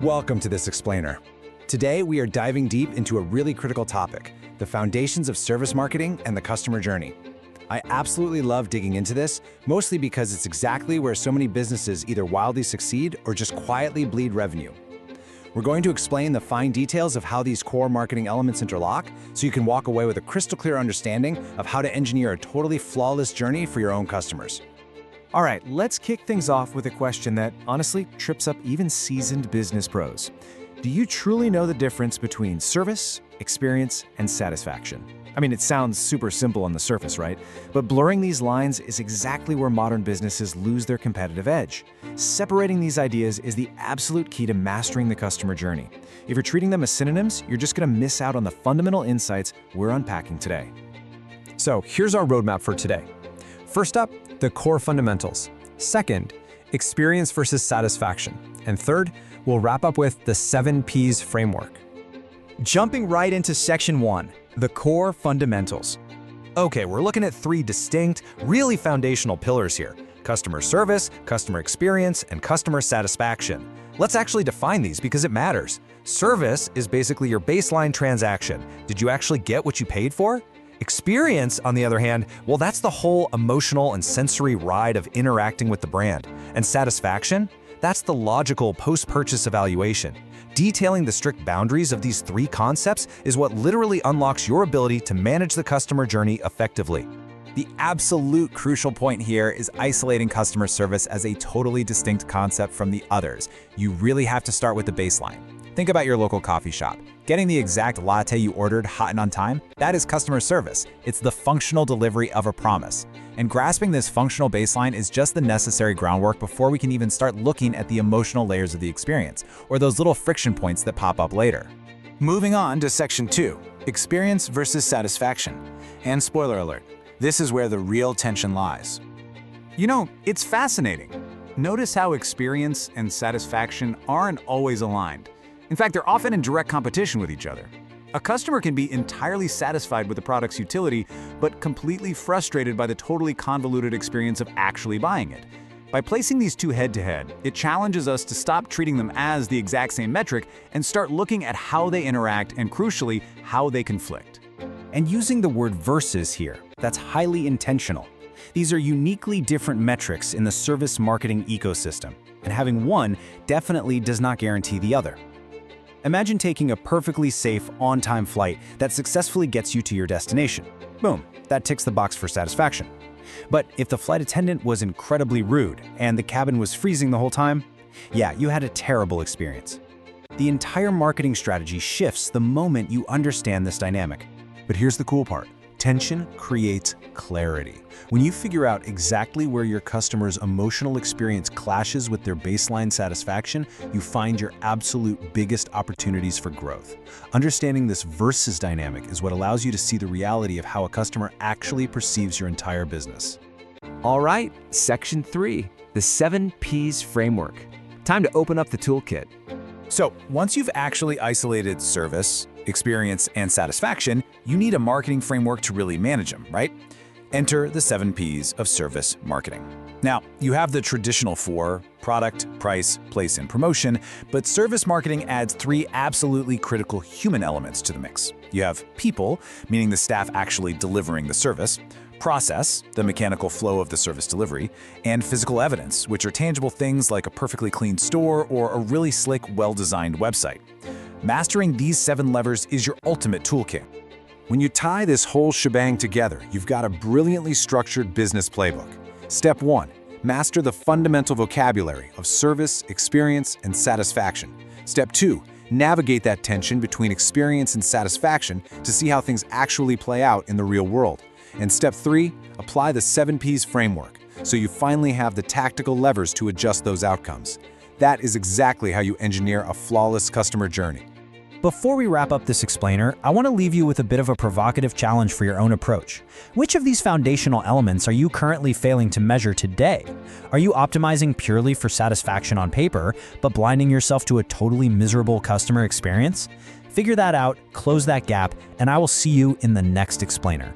Welcome to this explainer. Today, we are diving deep into a really critical topic, the foundations of service marketing and the customer journey. I absolutely love digging into this, mostly because it's exactly where so many businesses either wildly succeed or just quietly bleed revenue. We're going to explain the fine details of how these core marketing elements interlock, so you can walk away with a crystal clear understanding of how to engineer a totally flawless journey for your own customers. All right, let's kick things off with a question that honestly trips up even seasoned business pros. Do you truly know the difference between service, experience, and satisfaction? I mean, it sounds super simple on the surface, right? But blurring these lines is exactly where modern businesses lose their competitive edge. Separating these ideas is the absolute key to mastering the customer journey. If you're treating them as synonyms, you're just going to miss out on the fundamental insights we're unpacking today. So here's our roadmap for today. First up, the core fundamentals. Second, experience versus satisfaction. And third, we'll wrap up with the 7 Ps framework. Jumping right into section 1, the core fundamentals. Okay, we're looking at 3 distinct, really foundational pillars here: customer service, customer experience, and customer satisfaction. Let's actually define these because it matters. Service is basically your baseline transaction. Did you actually get what you paid for? Experience, on the other hand, well, that's the whole emotional and sensory ride of interacting with the brand. And satisfaction? That's the logical post-purchase evaluation. Detailing the strict boundaries of these 3 concepts is what literally unlocks your ability to manage the customer journey effectively. The absolute crucial point here is isolating customer service as a totally distinct concept from the others. You really have to start with the baseline. Think about your local coffee shop. Getting the exact latte you ordered hot and on time, that is customer service. It's the functional delivery of a promise. And grasping this functional baseline is just the necessary groundwork before we can even start looking at the emotional layers of the experience, or those little friction points that pop up later. Moving on to section 2, experience versus satisfaction. And spoiler alert, this is where the real tension lies. You know, it's fascinating. Notice how experience and satisfaction aren't always aligned. In fact, they're often in direct competition with each other. A customer can be entirely satisfied with the product's utility, but completely frustrated by the totally convoluted experience of actually buying it. By placing these 2 head-to-head, it challenges us to stop treating them as the exact same metric and start looking at how they interact and, crucially, how they conflict. And using the word versus here, that's highly intentional. These are uniquely different metrics in the service marketing ecosystem, and having one definitely does not guarantee the other. Imagine taking a perfectly safe, on-time flight that successfully gets you to your destination. Boom, that ticks the box for satisfaction. But if the flight attendant was incredibly rude and the cabin was freezing the whole time, yeah, you had a terrible experience. The entire marketing strategy shifts the moment you understand this dynamic. But here's the cool part. Tension creates clarity. When you figure out exactly where your customer's emotional experience clashes with their baseline satisfaction, you find your absolute biggest opportunities for growth. Understanding this versus dynamic is what allows you to see the reality of how a customer actually perceives your entire business. All right, section 3, the 7 Ps framework. Time to open up the toolkit. So, once you've actually isolated service, experience, and satisfaction, you need a marketing framework to really manage them, right? Enter the 7 Ps of service marketing. Now, you have the traditional 4: product, price, place, and promotion, but service marketing adds 3 absolutely critical human elements to the mix. You have people, meaning the staff actually delivering the service; process, the mechanical flow of the service delivery; and physical evidence, which are tangible things like a perfectly clean store or a really slick, well-designed website. Mastering these 7 levers is your ultimate toolkit. When you tie this whole shebang together, you've got a brilliantly structured business playbook. Step 1, master the fundamental vocabulary of service, experience, and satisfaction. Step 2, navigate that tension between experience and satisfaction to see how things actually play out in the real world. And step 3, apply the 7 Ps framework, so you finally have the tactical levers to adjust those outcomes. That is exactly how you engineer a flawless customer journey. Before we wrap up this explainer, I want to leave you with a bit of a provocative challenge for your own approach. Which of these foundational elements are you currently failing to measure today? Are you optimizing purely for satisfaction on paper, but blinding yourself to a totally miserable customer experience? Figure that out, close that gap, and I will see you in the next explainer.